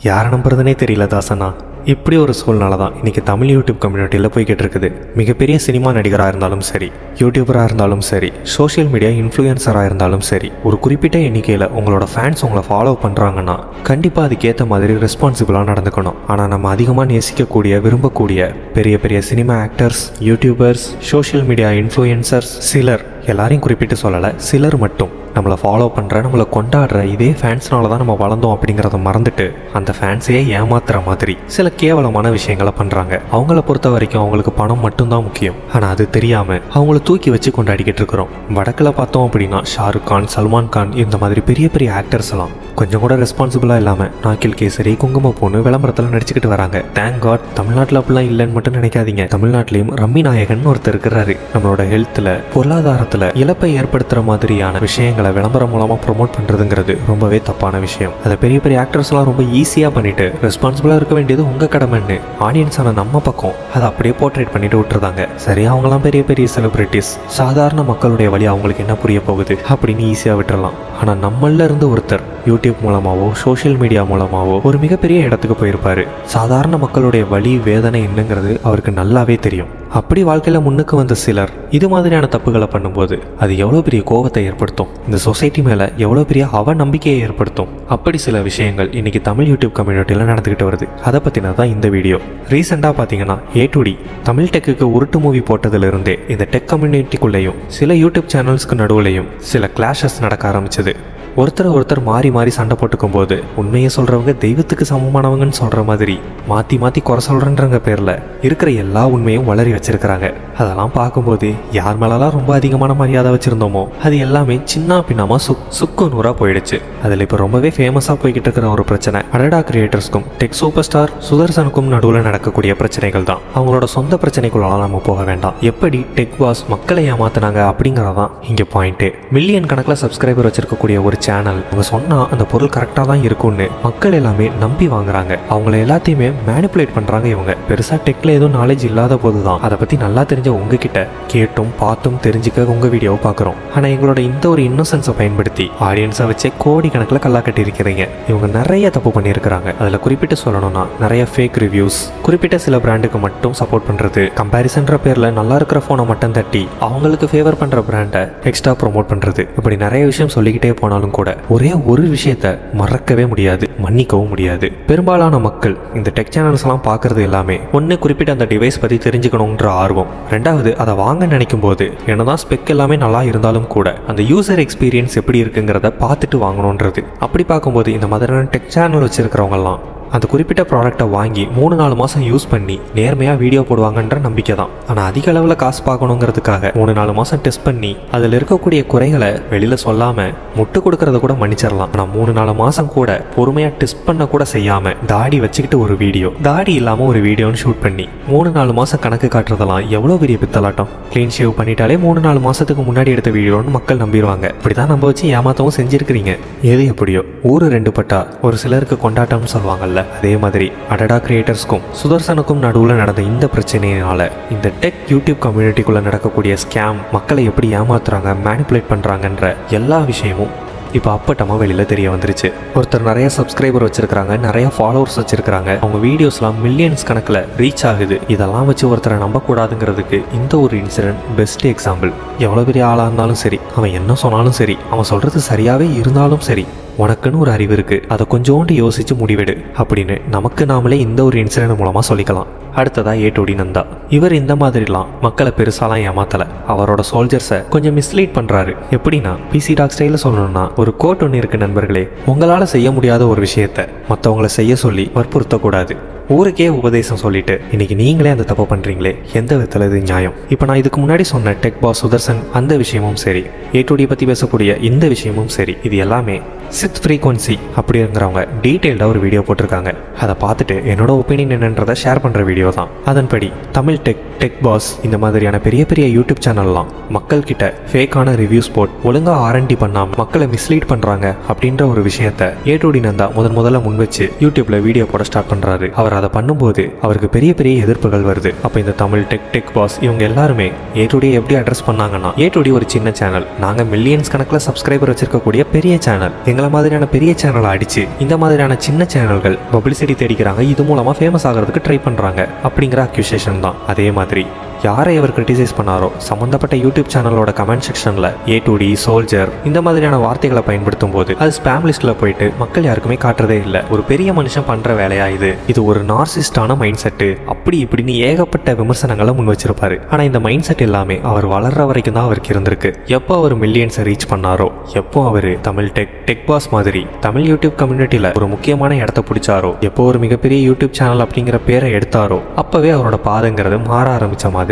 யாரை நம்புறதுனே தெரியல தாசனா. இப்படி ஒரு சூழ்நிலை தான் இன்றைக்கி தமிழ் யூடியூப் கம்யூனிட்டியில் போய்கிட்டு இருக்குது. மிகப்பெரிய சினிமா நடிகராக இருந்தாலும் சரி, யூடியூபராக இருந்தாலும் சரி, சோஷியல் மீடியா இன்ஃப்ளூயன்சராக இருந்தாலும் சரி, ஒரு குறிப்பிட்ட எண்ணிக்கையில் உங்களோட ஃபேன்ஸ் உங்களை ஃபாலோ பண்ணுறாங்கன்னா கண்டிப்பாக அதுக்கேற்ற மாதிரி ரெஸ்பான்சிபிளாக நடந்துக்கணும். ஆனால் நம்ம அதிகமாக நேசிக்கக்கூடிய விரும்பக்கூடிய பெரிய பெரிய cinema actors, YouTubers, social media influencers, சிலர், எல்லாரையும் குறிப்பிட்டு சொல்லலை, சிலர் மட்டும் நம்மளை ஃபாலோ பண்ணுற, நம்மளை கொண்டாடுற இதே ஃபேன்ஸ்னால தான் நம்ம வளர்ந்தோம் அப்படிங்கிறத மறந்துட்டு அந்த ஃபேன்ஸையே ஏமாத்துற மாதிரி சில கேவலமான விஷயங்களை பண்ணுறாங்க. அவங்கள பொறுத்த வரைக்கும் அவங்களுக்கு பணம் மட்டும்தான் முக்கியம். ஆனால் அது தெரியாமல் அவங்கள தூக்கி வச்சு கொண்டாடிக்கிட்டு இருக்கிறோம். வடக்கில் பார்த்தோம் அப்படின்னா ஷாருக் கான், சல்மான் கான், இந்த மாதிரி பெரிய பெரிய ஆக்டர்ஸ் எல்லாம் கொஞ்சம் கூட ரெஸ்பான்சிபிளாக இல்லாமல் நாக்கில் கேசரி, குங்கும பொண்ணு விளம்பரத்தில் நடிச்சுக்கிட்டு வராங்க. தேங்க் காட் தமிழ்நாட்டில் அப்படிலாம் இல்லைன்னு மட்டும் நினைக்காதீங்க. தமிழ்நாட்டிலையும் ரம்மி நாயகன் ஒருத்தர் இருக்கிறாரு. நம்மளோட ஹெல்த்தில், பொருளாதாரத்தில் இழப்பை ஏற்படுத்துகிற மாதிரியான விஷயங்களை விளம்பரம் மூலமாக ப்ரொமோட் பண்ணுறதுங்கிறது ரொம்பவே தப்பான விஷயம். அதை பெரிய பெரிய ஆக்டர்ஸ்லாம் ரொம்ப ஈஸியாக பண்ணிட்டு ரெஸ்பான்சிபிளாக இருக்க வேண்டியது உங்கள் கடமைன்னு ஆடியன்ஸான நம்ம பக்கம் அதை அப்படியே போர்ட்ரேட் பண்ணிட்டு விட்டுருந்தாங்க. சரி, அவங்களாம் பெரிய பெரிய செலிபிரிட்டிஸ், சாதாரண மக்களுடைய வழி அவங்களுக்கு என்ன புரிய போகுது அப்படின்னு ஈஸியாக விட்டுறலாம். ஆனால் நம்மள இருந்து ஒருத்தர் யூடியூப் மூலமாவோ சோஷியல் மீடியா மூலமாவோ ஒரு மிகப்பெரிய இடத்துக்கு போயிருப்பாரு. சாதாரண மக்களுடைய வலி, வேதனை என்னங்கிறது அவருக்கு நல்லாவே தெரியும். அப்படி வாழ்க்கையில் முன்னுக்கு வந்த சிலர் இது மாதிரியான தப்புகளை பண்ணும்போது அது எவ்வளோ பெரிய கோபத்தை ஏற்படுத்தும், இந்த சொசைட்டி மேலே எவ்வளோ பெரிய நம்பிக்கையை ஏற்படுத்தும். அப்படி சில விஷயங்கள் இன்னைக்கு தமிழ் யூடியூப் கம்யூனிட்டியில் நடந்துக்கிட்டு வருது. அதை பற்றினா தான் இந்த வீடியோ. ரீசெண்டாக பார்த்தீங்கன்னா A2D தமிழ் டெக்குக்கு உருட்டு மூவி போட்டதுலேருந்தே இந்த டெக் கம்யூனிட்டிக்குள்ளேயும் சில யூடியூப் சேனல்ஸ்க்கு நடுவுலையும் சில கிளாஷஸ் நடக்க ஆரம்பிச்சது. ஒருத்தர் மாறி மாறி சண்டை போட்டுக்கும் போது உண்மையை சொல்கிறவங்க தெய்வத்துக்கு சமமானவங்கன்னு சொல்கிற மாதிரி மாற்றி மாற்றி குறை சொல்கிறேன்றங்க பேரில் இருக்கிற எல்லா உண்மையும் வளரி வச்சிருக்கிறாங்க. அதெல்லாம் பார்க்கும்போது யார் மேலெல்லாம் ரொம்ப அதிகமான மரியாதை வச்சுருந்தோமோ அது எல்லாமே சின்ன பின்னமாக சுக்கு நூறாக போயிடுச்சு. அதில் இப்போ ரொம்பவே ஃபேமஸாக போய்கிட்டு இருக்கிற ஒரு பிரச்சனை அடடா கிரியேட்டர்ஸ்க்கும் டெக் சூப்பர் ஸ்டார் சுதர்சனுக்கும் நடுவில் நடக்கக்கூடிய பிரச்சனைகள் தான். அவங்களோட சொந்த பிரச்சனைக்குள்ளலாம் நம்ம போக வேண்டாம். எப்படி டெக் பாஸ் மக்களை ஏமாத்தினாங்க அப்படிங்கிறதான் இங்கே பாயிண்ட்டு. மில்லியன் கணக்கில் சப்ஸ்கிரைபர் வச்சிருக்கக்கூடிய ஒரு சேனல் அவங்க சொன்னா அந்த பொருள் கரெக்டாக தான் இருக்கும்னு மக்கள் எல்லாமே நம்பி வாங்குறாங்க. அவங்கள எல்லாத்தையுமே மேனிப்புலேட் பண்றாங்க. இவங்க பெருசா டெக்ல எதுவும் நாலேஜ் இல்லாத போதுதான் அதை பத்தி நல்லா தெரிஞ்ச உங்ககிட்ட கேட்டும் பார்த்தும் தெரிஞ்சுக்க உங்க வீடியோவை பார்க்குறோம். ஆனா எங்களோட இந்த ஒரு இன்னோசன்ஸை பயன்படுத்தி ஆடியன்ஸை வச்சே கோடி கணக்கில் கல்லா கட்டி இருக்கிறீங்க. இவங்க நிறைய தப்பு பண்ணியிருக்கிறாங்க. அதில் குறிப்பிட்டு சொல்லணும்னா நிறைய ஃபேக் ரிவ்யூஸ், குறிப்பிட்ட சில பிராண்டுக்கு மட்டும் சப்போர்ட் பண்றது, கம்பேரிசன்ற பேர்ல நல்லா இருக்கிற போனை மட்டும் தட்டி அவங்களுக்கு ஃபேவர் பண்ற பிராண்டை எக்ஸ்ட்ரா ப்ரொமோட் பண்றது, இப்படி நிறைய விஷயம் சொல்லிக்கிட்டே போனாலும் கூட ஒரே ஒரு விஷயத்தை மறக்கவே முடியாது, மன்னிக்கவும் முடியாது. பெரும்பாலான மக்கள் இந்த டெக் சேனல்ஸ் எல்லாம் பார்க்கறது எல்லாமே ஒன்று குறிப்பிட்ட அந்த டிவைஸ் பற்றி தெரிஞ்சுக்கணுன்ற ஆர்வம், ரெண்டாவது அதை வாங்க நினைக்கும் போது என்னதான் ஸ்பெக் எல்லாமே நல்லா இருந்தாலும் கூட அந்த யூசர் எக்ஸ்பீரியன்ஸ் எப்படி இருக்குங்கிறத பார்த்துட்டு வாங்கணுன்றது. அப்படி பார்க்கும்போது இந்த மாதிரியான டெக் சேனல் வச்சிருக்கிறவங்கலாம் அந்த குறிப்பிட்ட ப்ராடக்டை வாங்கி 3-4 மாதம் யூஸ் பண்ணி நேர்மையாக வீடியோ போடுவாங்கன்ற நம்பிக்கை தான். ஆனால் அதிக அளவில் காசு பார்க்கணுங்கிறதுக்காக 3-4 மாதம் டெஸ்ட் பண்ணி அதில் இருக்கக்கூடிய குறைகளை வெளியில் சொல்லாமல் முட்டு கொடுக்கறத கூட மன்னிச்சிடலாம். ஆனால் 3-4 மாதம் கூட பொறுமையாக டெஸ்ட் பண்ண கூட செய்யாமல் தாடி வச்சுக்கிட்டு ஒரு வீடியோ, தாடி இல்லாமல் ஒரு வீடியோன்னு ஷூட் பண்ணி 3-4 மாதம் கணக்கு காட்டுறதெல்லாம் எவ்வளோ பெரிய பித்தலாட்டம். க்ளீன் ஷேவ் பண்ணிட்டாலே 3-4 மாதத்துக்கு முன்னாடி எடுத்த வீடியோன்னு மக்கள் நம்பிடுவாங்க. இப்படி தான் நம்ம வச்சு ஏமாத்தவும் செஞ்சுருக்கிறீங்க. எது எப்படியோ ஊரு ரெண்டு பட்டா ஒரு சிலருக்கு கொண்டாட்டம்னு சொல்லுவாங்கல்ல, அதே மாதிரி அடடா கிரியேட்டர்ஸ்க்கும் சுதர்சனுக்கும் நடுவில் நடந்த இந்த பிரச்சனையினால இந்த டெக் யூடியூப் கம்யூனிட்டிக்குள்ள நடக்கக்கூடிய ஸ்கேம், மக்களை எப்படி ஏமாத்துறாங்க, மேனிப்புலேட் பண்றாங்கன்ற எல்லா விஷயமும் இப்போ அப்பட்டமாக வெளியில் தெரிய வந்துருச்சு. ஒருத்தர் நிறைய சப்ஸ்கிரைபர் வச்சிருக்காங்க, நிறைய ஃபாலோவர்ஸ் வச்சிருக்காங்க, அவங்க வீடியோஸ்லாம் மில்லியன்ஸ் கணக்கில் ரீச் ஆகுது. இதெல்லாம் வச்சு ஒருத்தரை நம்பக்கூடாதுங்கிறதுக்கு இந்த ஒரு இன்சிடென்ட் பெஸ்ட் எக்ஸாம்பிள். எவ்வளோ பெரிய ஆளாக இருந்தாலும் சரி, அவன் என்ன சொன்னாலும் சரி, அவன் சொல்றது சரியாகவே இருந்தாலும் சரி, உனக்குன்னு ஒரு அறிவு இருக்கு, அதை கொஞ்சோண்டு யோசிச்சு முடிவெடு அப்படின்னு நமக்கு நாமளே இந்த ஒரு இன்சிடென்ட் மூலமா சொல்லிக்கலாம். அடுத்ததா A2D நந்தா. இவர் இந்த மாதிரிலாம் மக்களை பெருசாலாம் ஏமாத்தல. அவரோட சோல்ஜர்ஸை கொஞ்சம் மிஸ்லீட் பண்றாரு. எப்படின்னா PC டாக் ஸ்டைல சொல்லணும்னா ஒரு கோட் ஒன்று இருக்கு நண்பர்களே, உங்களால செய்ய முடியாத ஒரு விஷயத்தை மற்றவங்களை செய்ய சொல்லி வற்புறுத்தக்கூடாது. ஊருக்கே உபதேசம் சொல்லிட்டு இன்னைக்கு நீங்களே அந்த தப்பு பண்றீங்களே, எந்த விதத்தில் இது நியாயம்? இப்போ நான் இதுக்கு முன்னாடி சொன்ன டெக் பாஸ் சுதர்சன் அந்த விஷயமும் சரி, A2D பற்றி பேசக்கூடிய இந்த விஷயமும் சரி, இது எல்லாமே சித் ஃப்ரீக்வன்சி அப்படிங்கிறவங்க டீட்டெயில்டாக ஒரு வீடியோ போட்டிருக்காங்க. அதை பார்த்துட்டு என்னோட ஒப்பீனியன் என்னன்றதை ஷேர் பண்ணுற வீடியோ தான். அதன்படி தமிழ் டெக் பாஸ் இந்த மாதிரியான பெரிய பெரிய யூடியூப் சேனல்லாம் மக்கள்கிட்ட ஃபேக்கான ரிவ்யூஸ் போட் ஒழுங்காக R&D பண்ணாமல் மக்களை மிஸ்லீட் பண்ணுறாங்க அப்படின்ற ஒரு விஷயத்த A2D நந்தா முதல்ல முன் வச்சு யூடியூப்ல வீடியோ போட ஸ்டார்ட் பண்ணுறாரு. அவர் அதை பண்ணும்போது அவருக்கு பெரிய பெரிய எதிர்ப்புகள் வருது. அப்போ இந்த தமிழ் டெக் பாஸ் இவங்க எல்லாருமே A2D எப்படி அட்ரஸ் பண்ணாங்கன்னா, A2D ஒரு சின்ன சேனல், நாங்கள் மில்லியன்ஸ் கணக்கில் சப்ஸ்கிரைபர் வச்சிருக்கக்கூடிய பெரிய சேனல், எங்களை மாதிரியான பெரிய சேனலை அடிச்சு இந்த மாதிரியான சின்ன சேனல்கள் பப்ளிசிட்டி தேடிக்கிறாங்க, இது மூலமா ஃபேமஸ் ஆகிறதுக்கு ட்ரை பண்றாங்க அப்படிங்கிற அக்யூசேஷன் தான். அதே மாதிரி யாரை அவர் கிரிட்டிசைஸ் பண்ணாரோ சம்மந்தப்பட்ட யூடியூப் சேனலோட கமெண்ட் செக்ஷனில் A2D, சோல்ஜர் இந்த மாதிரியான வார்த்தைகளை பயன்படுத்தும் போது அது ஸ்பேம் லிஸ்ட்டில் போயிட்டு மக்கள் யாருக்குமே காட்டுறதே இல்லை. ஒரு பெரிய மனுஷன் பண்ணுற வேலையா இது ஒரு நார்சிஸ்டான மைண்ட் செட்டு அப்படி இப்படின்னு ஏகப்பட்ட விமர்சனங்களை முன் வச்சிருப்பாரு. ஆனால் இந்த மைண்ட் செட் எல்லாமே அவர் வளர்ற வரைக்கும் தான் அவருக்கு இருந்திருக்கு. எப்போ அவர் மில்லியன்ஸை ரீச் பண்ணாரோ, எப்போ அவர் தமிழ் டெக் பாஸ் மாதிரி தமிழ் யூடியூப் கம்யூனிட்டியில் ஒரு முக்கியமான இடத்த பிடிச்சாரோ, எப்போ ஒரு மிகப்பெரிய யூடியூப் சேனல் அப்படிங்கிற பேரை எடுத்தாரோ அப்பவே அவரோட பாதைங்கிறது மாற ஆரம்பிச்ச மாதிரி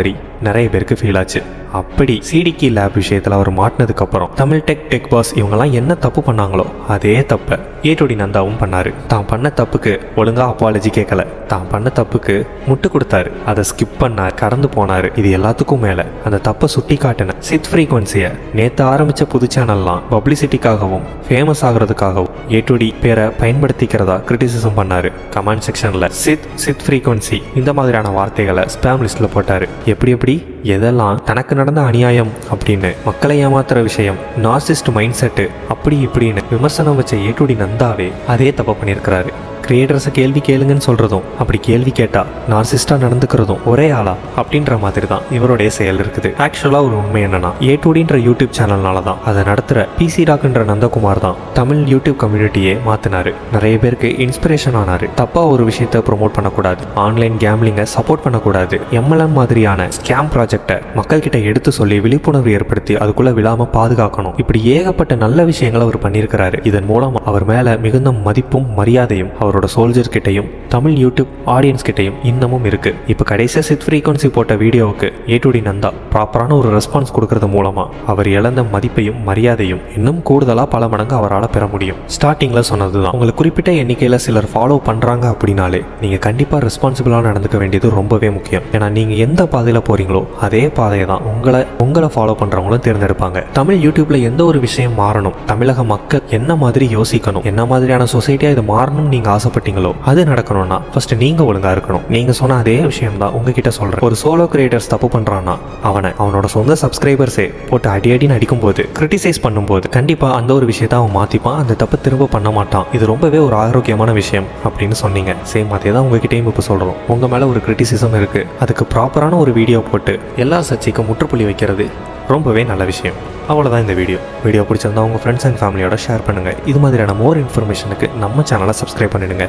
நிறைய பேருக்கு ஃபீல் ஆச்சு. அப்படி சிடிகே லேப் விஷயத்தில் அவர் மாட்டினதுக்கு அப்புறம் தமிழ் டெக் பாஸ் இவங்கெல்லாம் என்ன தப்பு பண்ணாங்களோ அதே தப்பை A2D நந்தாவும் பண்ணாரு. தான் பண்ண தப்புக்கு ஒழுங்கா அப்பாலஜி கேட்கல, தான் பண்ண தப்புக்கு முட்டு கொடுத்தாரு, அதை ஸ்கிப் பண்ணார், கடந்து போனாரு. இது எல்லாத்துக்கும் மேல அந்த தப்பை சுட்டி காட்டின சித் ஃப்ரீக்வன்சியை நேற்று ஆரம்பிச்ச புது சேனல்லாம் பப்ளிசிட்டிக்காகவும் ஃபேமஸ் ஆகிறதுக்காகவும் A2D பேரை பயன்படுத்திக்கிறதா கிரிட்டிசிசம் பண்ணாரு. கமெண்ட் செக்ஷன்ல சித் ஃப்ரீக்வன்சி இந்த மாதிரியான வார்த்தைகளை ஸ்பேம் லிஸ்ட்ல போட்டாரு. எப்படி எதெல்லாம் தனக்கு நடந்த அநியாயம் அப்படின்னு மக்களை ஏமாத்துற விஷயம், நார்சிஸ்ட் மைண்ட் செட்டு அப்படி இப்படின்னு விமர்சனம் வச்ச A2D நந்தாவே அதே தப்பு பண்ணியிருக்கிறாரு. கிரியேட்டர்ஸை கேள்வி கேளுங்கன்னு சொல்றதும் அப்படி கேள்வி கேட்டா நார்சிஸ்டா நடந்துக்கிறதும் ஒரே ஆளா அப்படின்ற மாதிரி தான் இவருடைய செயல் இருக்குது. ஆக்சுவலா ஒரு உண்மை என்னன்னா A2Dன்ற யூடியூப் சேனல்னால தான் அதை நடத்துற PC Rockன்ற நந்தகுமார் தான் தமிழ் யூடியூப் கம்யூனிட்டியே மாத்தினாரு. நிறைய பேருக்கு இன்ஸ்பிரேஷன் ஆனாரு. தப்பா ஒரு விஷயத்தை ப்ரொமோட் பண்ணக்கூடாது, ஆன்லைன் கேம்லிங்கை சப்போர்ட் பண்ணக்கூடாது, MLM மாதிரியான ஸ்கேம் ப்ராஜெக்டை மக்கள் கிட்ட எடுத்து சொல்லி விழிப்புணர்வு ஏற்படுத்தி அதுக்குள்ள விழாம பாதுகாக்கணும். இப்படி ஏகப்பட்ட நல்ல விஷயங்களை அவர் பண்ணியிருக்கிறாரு. இதன் மூலம் அவர் மேல மிகுந்த மதிப்பும் மரியாதையும் அவரோட சோல்ஜர் கிட்டையும் தமிழ் யூடியூப் ஆடியன்ஸ் கிட்டையும் இன்னமும் இருக்கு. இப்ப கடைசியா சித் ஃப்ரீக்வன்சி போட்ட வீடியோவுக்கு A2D நந்தா ப்ராப்பரான ஒரு ரெஸ்பான்ஸ் கொடுக்கறது மூலமா அவர் இழந்த மதிப்பையும் மரியாதையும் இன்னும் கூடுதலா பல மடங்கு அவரால் பெற முடியும். ஸ்டார்டிங்ல சொன்னதுதான், உங்களுக்கு குறிப்பிட்ட எண்ணிக்கையில சிலர் ஃபாலோ பண்றாங்க அப்படின்னாலே நீங்க கண்டிப்பா ரெஸ்பான்சிபிளா நடந்துக்க வேண்டியது ரொம்பவே முக்கியம். ஏன்னா நீங்க எந்த பாதையில போறீங்களோ அதே பாதையை தான் உங்களை ஃபாலோ பண்றவங்களும் தேர்ந்தெடுப்பாங்க. தமிழ் யூடியூப்ல எந்த ஒரு விஷயம் மாறணும், தமிழக மக்கள் என்ன மாதிரி யோசிக்கணும், என்ன மாதிரியான சொசைட்டியா இது மாறணும் நீங்க ஆசைப்பட்டீங்களோ அது நடக்கணும்னா ஃபர்ஸ்ட் நீங்க ஒழுங்கா இருக்கணும். நீங்க சொன்ன அதே விஷயம் தான் உங்ககிட்ட சொல்றேன். ஒரு சோலோ கிரியேட்டர்ஸ் தப்பு பண்றான்னா அவனோட சொந்த சப்ஸ்கிரைபர்ஸே போட்டு அடின்னு அடிக்கும் போது, கிரிட்டிசைஸ் பண்ணும்போது கண்டிப்பா அந்த ஒரு விஷயத்த அவன் மாத்திப்பான், அந்த தப்பு திரும்ப பண்ண மாட்டான். இது ரொம்பவே ஒரு ஆரோக்கியமான விஷயம் அப்படின்னு சொன்னீங்க. சேம் அதே தான் உங்ககிட்டயும் இப்ப சொல்றோம். உங்க மேல ஒரு கிரிட்டிசிசம் இருக்கு, அதுக்கு ப்ராப்பரான ஒரு வீடியோ போட்டு எல்லா சர்ச்சைக்கும் முற்றுப்புள்ளி வைக்கிறது ரொம்பவே நல்ல விஷயம். அவ்வளோதான் இந்த வீடியோ பிடிச்சிருந்தா உங்கள் ஃப்ரெண்ட்ஸ் அண்ட் ஃபேமிலியோட ஷேர் பண்ணுங்கள். இது மாதிரியான மோர் இன்ஃபர்மேஷனுக்கு நம்ம சேனலை சப்ஸ்கிரைப் பண்ணிடுங்க.